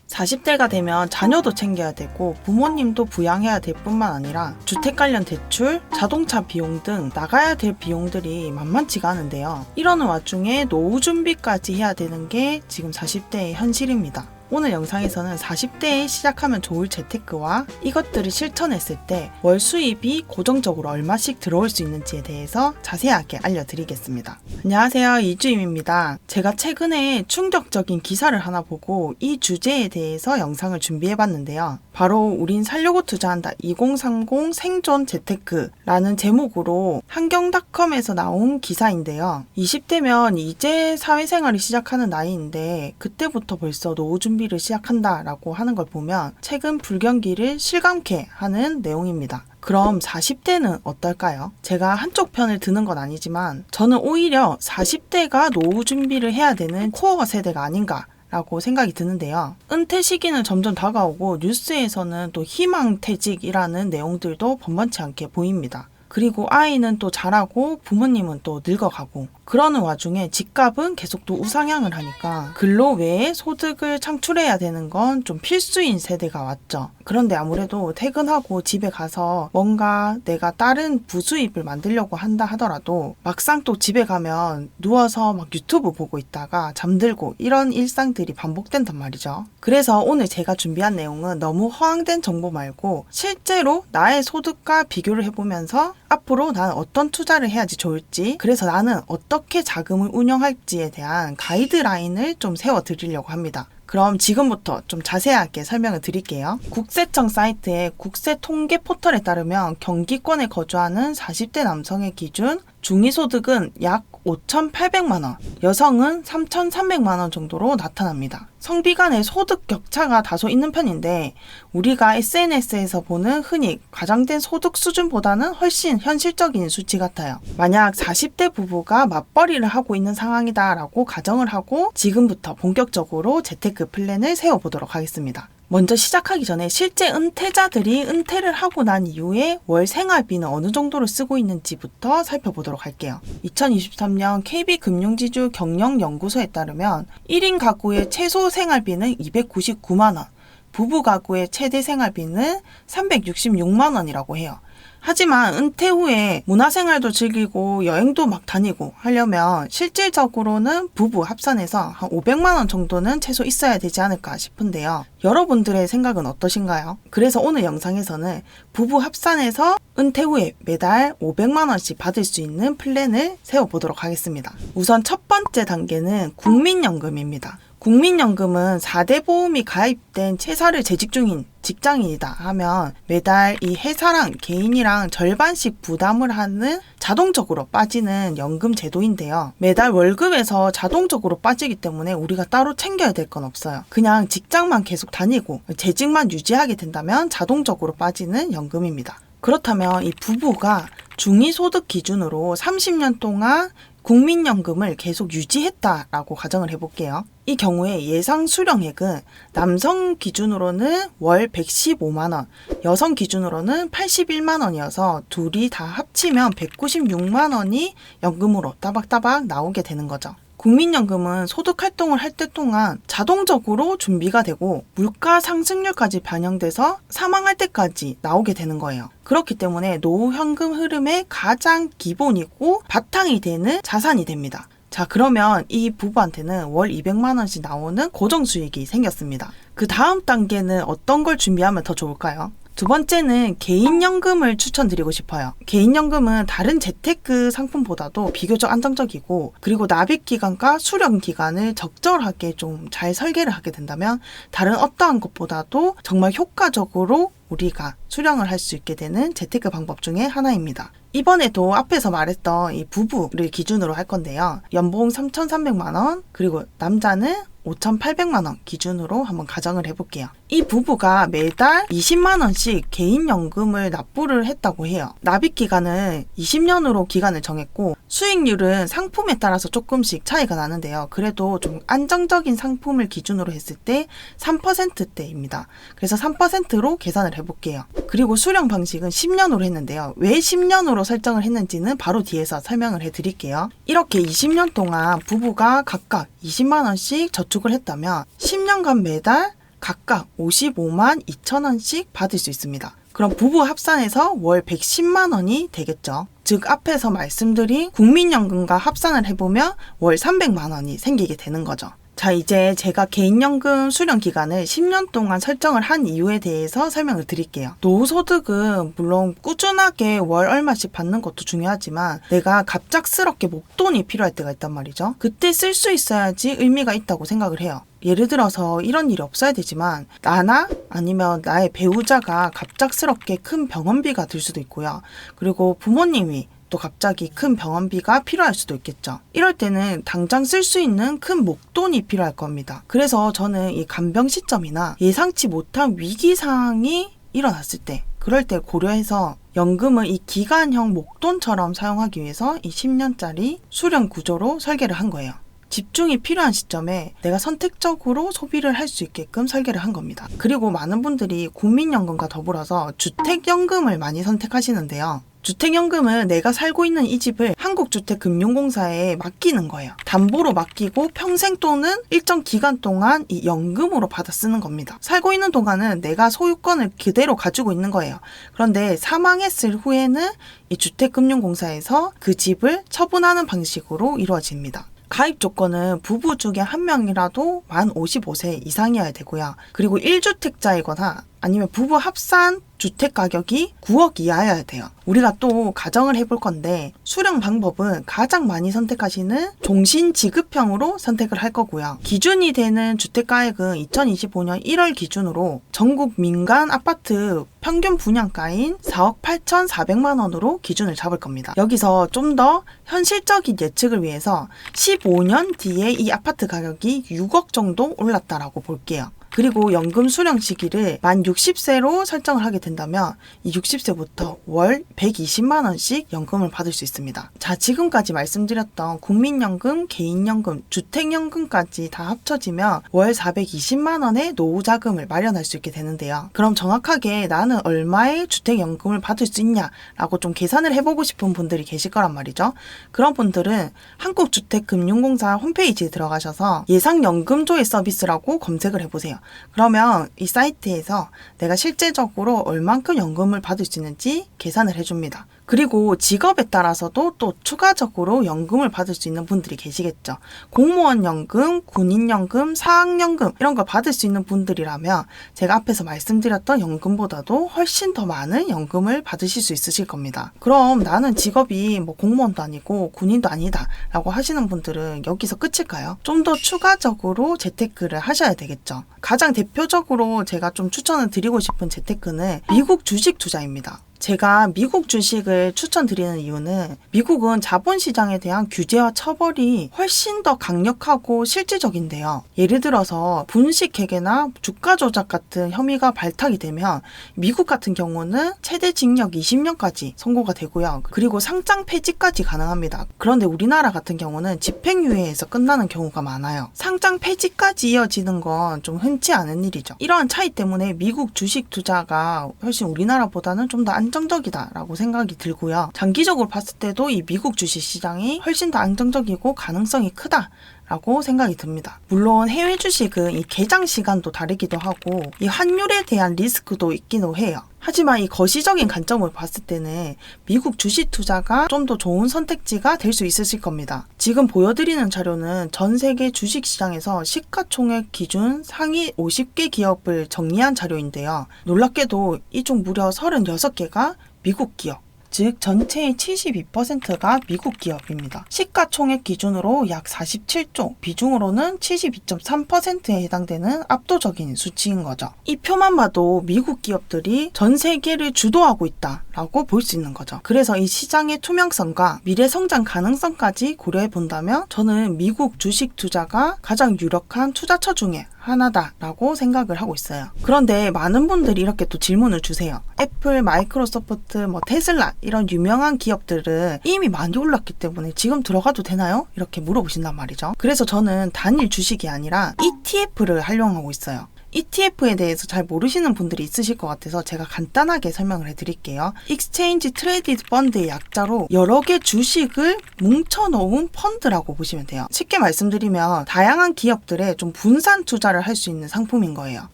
40대가 되면 자녀도 챙겨야 되고 부모님도 부양해야 될 뿐만 아니라 주택 관련 대출, 자동차 비용 등 나가야 될 비용들이 만만치가 않은데요. 이러는 와중에 노후 준비까지 해야 되는 게 지금 40대의 현실입니다. 오늘 영상에서는 40대에 시작하면 좋을 재테크와 이것들을 실천했을 때 월 수입이 고정적으로 얼마씩 들어올 수 있는지에 대해서 자세하게 알려드리겠습니다. 안녕하세요, 이주임입니다. 제가 최근에 충격적인 기사를 하나 보고 이 주제에 대해서 영상을 준비해봤는데요. 바로 우린 살려고 투자한다 2030 생존 재테크라는 제목으로 한경닷컴에서 나온 기사인데요. 20대면 이제 사회생활을 시작하는 나이인데 그때부터 벌써 노후 준비를 시작한다라고 하는 걸 보면 최근 불경기를 실감케 하는 내용입니다. 그럼 40대는 어떨까요? 제가 한쪽 편을 드는 건 아니지만 저는 오히려 40대가 노후 준비를 해야 되는 코어 세대가 아닌가 라고 생각이 드는데요. 은퇴 시기는 점점 다가오고 뉴스에서는 또 희망퇴직이라는 내용들도 번번치 않게 보입니다. 그리고 아이는 또 자라고 부모님은 또 늙어가고 그러는 와중에 집값은 계속 또 우상향을 하니까 근로 외에 소득을 창출해야 되는 건 좀 필수인 세대가 왔죠. 그런데 아무래도 퇴근하고 집에 가서 뭔가 내가 다른 부수입을 만들려고 한다 하더라도 막상 또 집에 가면 누워서 막 유튜브 보고 있다가 잠들고 이런 일상들이 반복된단 말이죠. 그래서 오늘 제가 준비한 내용은 너무 허황된 정보 말고 실제로 나의 소득과 비교를 해보면서 앞으로 나는 어떤 투자를 해야지 좋을지, 그래서 나는 어떻게 자금을 운영할지에 대한 가이드라인을 좀 세워드리려고 합니다. 그럼 지금부터 좀 자세하게 설명을 드릴게요. 국세청 사이트의 국세 통계 포털에 따르면 경기권에 거주하는 40대 남성의 기준 중위소득은 약 5,800만 원, 여성은 3,300만 원 정도로 나타납니다. 성비 간의 소득 격차가 다소 있는 편인데 우리가 SNS에서 보는 흔히 과장된 소득 수준보다는 훨씬 현실적인 수치 같아요. 만약 40대 부부가 맞벌이를 하고 있는 상황이다라고 가정을 하고 지금부터 본격적으로 재테크 플랜을 세워보도록 하겠습니다. 먼저 시작하기 전에 실제 은퇴자들이 은퇴를 하고 난 이후에 월 생활비는 어느 정도로 쓰고 있는지부터 살펴보도록 할게요. 2023년 KB금융지주 경영연구소에 따르면 1인 가구의 최소 생활비는 299만 원, 부부 가구의 최대 생활비는 366만 원이라고 해요. 하지만 은퇴 후에 문화생활도 즐기고 여행도 막 다니고 하려면 실질적으로는 부부 합산해서 한 500만 원 정도는 최소 있어야 되지 않을까 싶은데요. 여러분들의 생각은 어떠신가요? 그래서 오늘 영상에서는 부부 합산해서 은퇴 후에 매달 500만 원씩 받을 수 있는 플랜을 세워보도록 하겠습니다. 우선 첫 번째 단계는 국민연금입니다. 국민연금은 4대 보험이 가입된 퇴사를 재직 중인 직장인이다 하면 매달 이 회사랑 개인이랑 절반씩 부담을 하는 자동적으로 빠지는 연금 제도인데요. 매달 월급에서 자동적으로 빠지기 때문에 우리가 따로 챙겨야 될 건 없어요. 그냥 직장만 계속 다니고 재직만 유지하게 된다면 자동적으로 빠지는 연금입니다. 그렇다면 이 부부가 중위소득 기준으로 30년 동안 국민연금을 계속 유지했다라고 가정을 해볼게요. 이 경우에 예상 수령액은 남성 기준으로는 월 115만 원, 여성 기준으로는 81만 원이어서 둘이 다 합치면 196만 원이 연금으로 따박따박 나오게 되는 거죠. 국민연금은 소득활동을 할 때 동안 자동적으로 준비가 되고 물가 상승률까지 반영돼서 사망할 때까지 나오게 되는 거예요. 그렇기 때문에 노후 현금 흐름의 가장 기본이고 바탕이 되는 자산이 됩니다. 자, 그러면 이 부부한테는 월 200만 원씩 나오는 고정 수익이 생겼습니다. 그 다음 단계는 어떤 걸 준비하면 더 좋을까요? 두 번째는 개인연금을 추천드리고 싶어요. 개인연금은 다른 재테크 상품보다도 비교적 안정적이고 그리고 납입기간과 수령기간을 적절하게 좀 잘 설계를 하게 된다면 다른 어떠한 것보다도 정말 효과적으로 우리가 수령을 할 수 있게 되는 재테크 방법 중에 하나입니다. 이번에도 앞에서 말했던 이 부부를 기준으로 할 건데요. 연봉 3,300만 원, 그리고 남자는 5,800만 원 기준으로 한번 가정을 해볼게요. 이 부부가 매달 20만 원씩 개인연금을 납부를 했다고 해요. 납입기간은 20년으로 기간을 정했고 수익률은 상품에 따라서 조금씩 차이가 나는데요. 그래도 좀 안정적인 상품을 기준으로 했을 때 3%대입니다. 그래서 3%로 계산을 해볼게요. 그리고 수령 방식은 10년으로 했는데요. 왜 10년으로 설정을 했는지는 바로 뒤에서 설명을 해드릴게요. 이렇게 20년 동안 부부가 각각 20만 원씩 저축을 했다면 10년간 매달 각각 55만 2천 원씩 받을 수 있습니다. 그럼 부부 합산해서 월 110만 원이 되겠죠. 즉 앞에서 말씀드린 국민연금과 합산을 해보면 월 300만 원이 생기게 되는 거죠. 자, 이제 제가 개인연금 수령 기간을 10년 동안 설정을 한 이유에 대해서 설명을 드릴게요. 노후소득은 물론 꾸준하게 월 얼마씩 받는 것도 중요하지만 내가 갑작스럽게 목돈이 필요할 때가 있단 말이죠. 그때 쓸 수 있어야지 의미가 있다고 생각을 해요. 예를 들어서 이런 일이 없어야 되지만 나나 아니면 나의 배우자가 갑작스럽게 큰 병원비가 들 수도 있고요. 그리고 부모님이 또 갑자기 큰 병원비가 필요할 수도 있겠죠. 이럴 때는 당장 쓸 수 있는 큰 목돈이 필요할 겁니다. 그래서 저는 이 간병 시점이나 예상치 못한 위기 상황이 일어났을 때 그럴 때 고려해서 연금을 이 기간형 목돈처럼 사용하기 위해서 이 10년짜리 수령 구조로 설계를 한 거예요. 집중이 필요한 시점에 내가 선택적으로 소비를 할 수 있게끔 설계를 한 겁니다. 그리고 많은 분들이 국민연금과 더불어서 주택연금을 많이 선택하시는데요. 주택연금은 내가 살고 있는 이 집을 한국주택금융공사에 맡기는 거예요. 담보로 맡기고 평생 또는 일정 기간 동안 이 연금으로 받아 쓰는 겁니다. 살고 있는 동안은 내가 소유권을 그대로 가지고 있는 거예요. 그런데 사망했을 후에는 이 주택금융공사에서 그 집을 처분하는 방식으로 이루어집니다. 가입 조건은 부부 중에 한 명이라도 만 55세 이상이어야 되고요. 그리고 1주택자이거나 아니면 부부 합산 주택 가격이 9억 이하여야 돼요. 우리가 또 가정을 해볼 건데 수령 방법은 가장 많이 선택하시는 종신지급형으로 선택을 할 거고요. 기준이 되는 주택가액은 2025년 1월 기준으로 전국 민간 아파트 평균 분양가인 4억 8,400만 원으로 기준을 잡을 겁니다. 여기서 좀 더 현실적인 예측을 위해서 15년 뒤에 이 아파트 가격이 6억 정도 올랐다라고 볼게요. 그리고 연금 수령 시기를 만 60세로 설정을 하게 된다면 이 60세부터 월 120만 원씩 연금을 받을 수 있습니다. 자, 지금까지 말씀드렸던 국민연금, 개인연금, 주택연금까지 다 합쳐지면 월 420만 원의 노후자금을 마련할 수 있게 되는데요. 그럼 정확하게 나는 얼마의 주택연금을 받을 수 있냐라고 좀 계산을 해보고 싶은 분들이 계실 거란 말이죠. 그런 분들은 한국주택금융공사 홈페이지에 들어가셔서 예상연금조회 서비스라고 검색을 해보세요. 그러면 이 사이트에서 내가 실제적으로 얼만큼 연금을 받을 수 있는지 계산을 해줍니다. 그리고 직업에 따라서도 또 추가적으로 연금을 받을 수 있는 분들이 계시겠죠. 공무원 연금, 군인 연금, 사학연금 이런 걸 받을 수 있는 분들이라면 제가 앞에서 말씀드렸던 연금보다도 훨씬 더 많은 연금을 받으실 수 있으실 겁니다. 그럼 나는 직업이 뭐 공무원도 아니고 군인도 아니다 라고 하시는 분들은 여기서 끝일까요? 좀 더 추가적으로 재테크를 하셔야 되겠죠. 가장 대표적으로 제가 좀 추천을 드리고 싶은 재테크는 미국 주식 투자입니다. 제가 미국 주식을 추천드리는 이유는 미국은 자본시장에 대한 규제와 처벌이 훨씬 더 강력하고 실질적인데요. 예를 들어서 분식회계나 주가 조작 같은 혐의가 발탁이 되면 미국 같은 경우는 최대 징역 20년까지 선고가 되고요. 그리고 상장 폐지까지 가능합니다. 그런데 우리나라 같은 경우는 집행유예에서 끝나는 경우가 많아요. 상장 폐지까지 이어지는 건 좀 흔치 않은 일이죠. 이러한 차이 때문에 미국 주식 투자가 훨씬 우리나라보다는 좀 더 안정적이다라고 생각이 들고요. 장기적으로 봤을 때도 이 미국 주식 시장이 훨씬 더 안정적이고 가능성이 크다라고 생각이 듭니다. 물론 해외 주식은 이 개장 시간도 다르기도 하고 이 환율에 대한 리스크도 있기도 해요. 하지만 이 거시적인 관점으로 봤을 때는 미국 주식 투자가 좀 더 좋은 선택지가 될 수 있으실 겁니다. 지금 보여드리는 자료는 전 세계 주식 시장에서 시가총액 기준 상위 50개 기업을 정리한 자료인데요. 놀랍게도 이 중 무려 36개가 미국 기업, 즉 전체의 72%가 미국 기업입니다. 시가총액 기준으로 약 47조, 비중으로는 72.3%에 해당되는 압도적인 수치인 거죠. 이 표만 봐도 미국 기업들이 전 세계를 주도하고 있다라고 볼 수 있는 거죠. 그래서 이 시장의 투명성과 미래 성장 가능성까지 고려해 본다면 저는 미국 주식 투자가 가장 유력한 투자처 중에 하나다라고 생각을 하고 있어요. 그런데 많은 분들이 이렇게 또 질문을 주세요. 애플, 마이크로소프트, 테슬라 이런 유명한 기업들은 이미 많이 올랐기 때문에 지금 들어가도 되나요? 이렇게 물어보신단 말이죠. 그래서 저는 단일 주식이 아니라 ETF를 활용하고 있어요. ETF에 대해서 잘 모르시는 분들이 있으실 것 같아서 제가 간단하게 설명을 해드릴게요. Exchange Traded Fund의 약자로 여러 개 주식을 뭉쳐놓은 펀드라고 보시면 돼요. 쉽게 말씀드리면 다양한 기업들에 좀 분산 투자를 할 수 있는 상품인 거예요.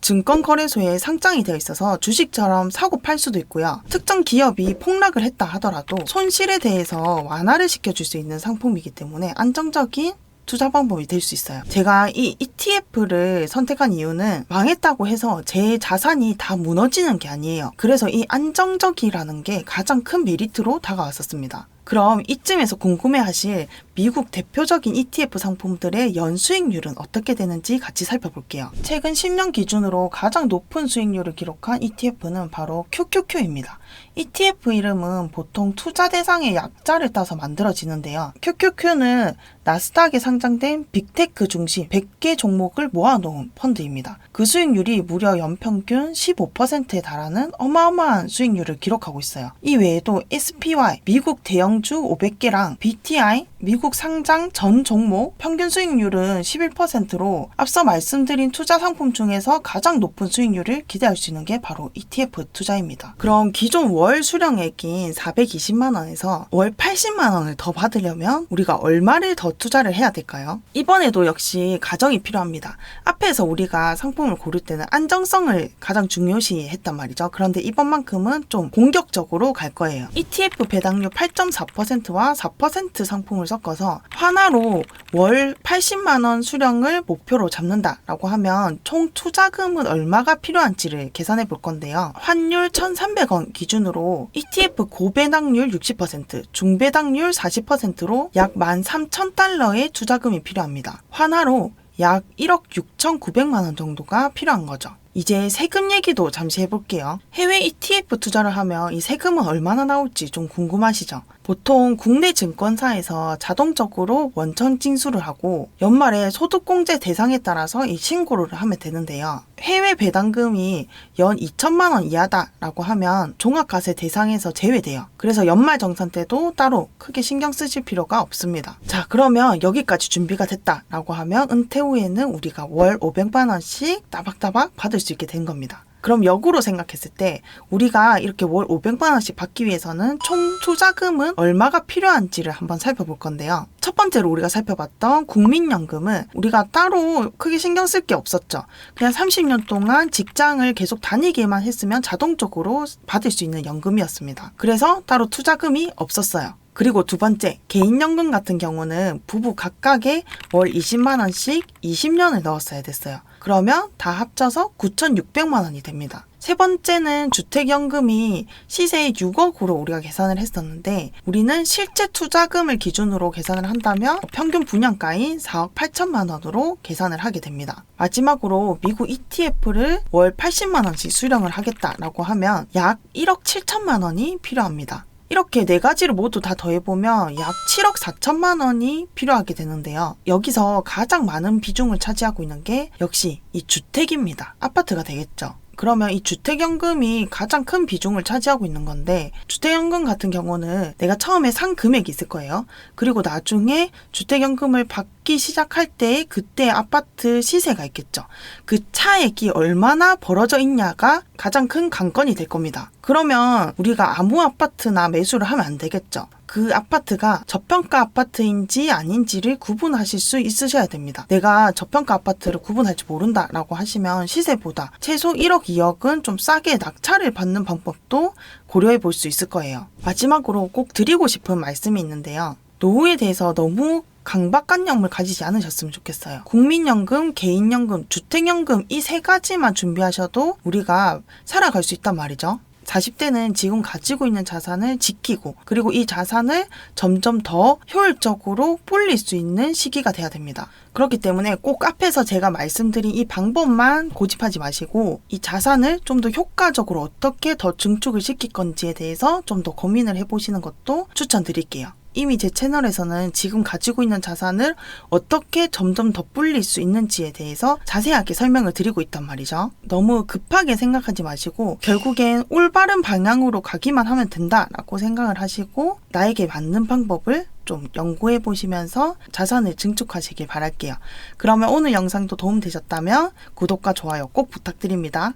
증권거래소에 상장이 되어 있어서 주식처럼 사고 팔 수도 있고요. 특정 기업이 폭락을 했다 하더라도 손실에 대해서 완화를 시켜줄 수 있는 상품이기 때문에 안정적인 투자 방법이 될 수 있어요. 제가 이 ETF를 선택한 이유는 망했다고 해서 제 자산이 다 무너지는 게 아니에요. 그래서 이 안정적이라는 게 가장 큰 메리트로 다가왔었습니다. 그럼 이쯤에서 궁금해하실 미국 대표적인 ETF 상품들의 연수익률은 어떻게 되는지 같이 살펴볼게요. 최근 10년 기준으로 가장 높은 수익률을 기록한 ETF는 바로 QQQ입니다. ETF 이름은 보통 투자 대상의 약자를 따서 만들어지는데요. QQQ는 나스닥에 상장된 빅테크 중심 100개 종목을 모아놓은 펀드입니다. 그 수익률이 무려 연평균 15%에 달하는 어마어마한 수익률을 기록하고 있어요. 이 외에도 SPY, 미국 대형주 500개랑 BTI, 미국 상장 전 종목 평균 수익률은 11%로 앞서 말씀드린 투자 상품 중에서 가장 높은 수익률을 기대할 수 있는 게 바로 ETF 투자입니다. 그럼 기존 월 수령액인 420만 원에서 월 80만 원을 더 받으려면 우리가 얼마를 더 투자를 해야 될까요? 이번에도 역시 가정이 필요합니다. 앞에서 우리가 상품을 고를 때는 안정성을 가장 중요시 했단 말이죠. 그런데 이번만큼은 좀 공격적으로 갈 거예요. ETF 배당률 8.4%와 4% 상품을 섞어서 하나로 월 80만 원 수령을 목표로 잡는다라고 하면 총 투자금은 얼마가 필요한지를 계산해 볼 건데요. 환율 1,300원 기준으로 ETF 고배당률 60%, 중배당률 40%로 약 13,000달러의 투자금이 필요합니다. 환화로 약 1억 6,900만 원 정도가 필요한 거죠. 이제 세금 얘기도 잠시 해볼게요. 해외 ETF 투자를 하면 이 세금은 얼마나 나올지 좀 궁금하시죠? 보통 국내 증권사에서 자동적으로 원천 징수를 하고 연말에 소득공제 대상에 따라서 이 신고를 하면 되는데요. 해외 배당금이 연 2천만 원 이하다라고 하면 종합과세 대상에서 제외돼요. 그래서 연말정산 때도 따로 크게 신경 쓰실 필요가 없습니다. 자, 그러면 여기까지 준비가 됐다라고 하면 은퇴 후에는 우리가 월 500만 원씩 따박따박 받을 수 있게 된 겁니다. 그럼 역으로 생각했을 때 우리가 이렇게 월 500만 원씩 받기 위해서는 총 투자금은 얼마가 필요한지를 한번 살펴볼 건데요. 첫 번째로 우리가 살펴봤던 국민연금은 우리가 따로 크게 신경 쓸 게 없었죠. 그냥 30년 동안 직장을 계속 다니기만 했으면 자동적으로 받을 수 있는 연금이었습니다. 그래서 따로 투자금이 없었어요. 그리고 두 번째, 개인연금 같은 경우는 부부 각각에 월 20만 원씩 20년을 넣었어야 됐어요. 그러면 다 합쳐서 9,600만 원이 됩니다. 세 번째는 주택연금이 시세 6억으로 우리가 계산을 했었는데 우리는 실제 투자금을 기준으로 계산을 한다면 평균 분양가인 4억 8천만 원으로 계산을 하게 됩니다. 마지막으로 미국 ETF를 월 80만 원씩 수령을 하겠다라고 하면 약 1억 7천만 원이 필요합니다. 이렇게 네 가지를 모두 다 더해보면 약 7억 4천만 원이 필요하게 되는데요. 여기서 가장 많은 비중을 차지하고 있는 게 역시 이 주택입니다. 아파트가 되겠죠. 그러면 이 주택연금이 가장 큰 비중을 차지하고 있는 건데 주택연금 같은 경우는 내가 처음에 산 금액이 있을 거예요. 그리고 나중에 주택연금을 받기 시작할 때 그때 아파트 시세가 있겠죠. 그 차액이 얼마나 벌어져 있냐가 가장 큰 관건이 될 겁니다. 그러면 우리가 아무 아파트나 매수를 하면 안 되겠죠. 그 아파트가 저평가 아파트인지 아닌지를 구분하실 수 있으셔야 됩니다. 내가 저평가 아파트를 구분할지 모른다라고 하시면 시세보다 최소 1억, 2억은 좀 싸게 낙찰을 받는 방법도 고려해 볼 수 있을 거예요. 마지막으로 꼭 드리고 싶은 말씀이 있는데요. 노후에 대해서 너무 강박관념을 가지지 않으셨으면 좋겠어요. 국민연금, 개인연금, 주택연금 이 세 가지만 준비하셔도 우리가 살아갈 수 있단 말이죠. 40대는 지금 가지고 있는 자산을 지키고 그리고 이 자산을 점점 더 효율적으로 불릴 수 있는 시기가 돼야 됩니다. 그렇기 때문에 꼭 앞에서 제가 말씀드린 이 방법만 고집하지 마시고 이 자산을 좀 더 효과적으로 어떻게 더 증축을 시킬 건지에 대해서 좀 더 고민을 해보시는 것도 추천드릴게요. 이미 제 채널에서는 지금 가지고 있는 자산을 어떻게 점점 더 불릴 수 있는지에 대해서 자세하게 설명을 드리고 있단 말이죠. 너무 급하게 생각하지 마시고 결국엔 올바른 방향으로 가기만 하면 된다라고 생각을 하시고 나에게 맞는 방법을 좀 연구해 보시면서 자산을 증축하시길 바랄게요. 그러면 오늘 영상도 도움 되셨다면 구독과 좋아요 꼭 부탁드립니다.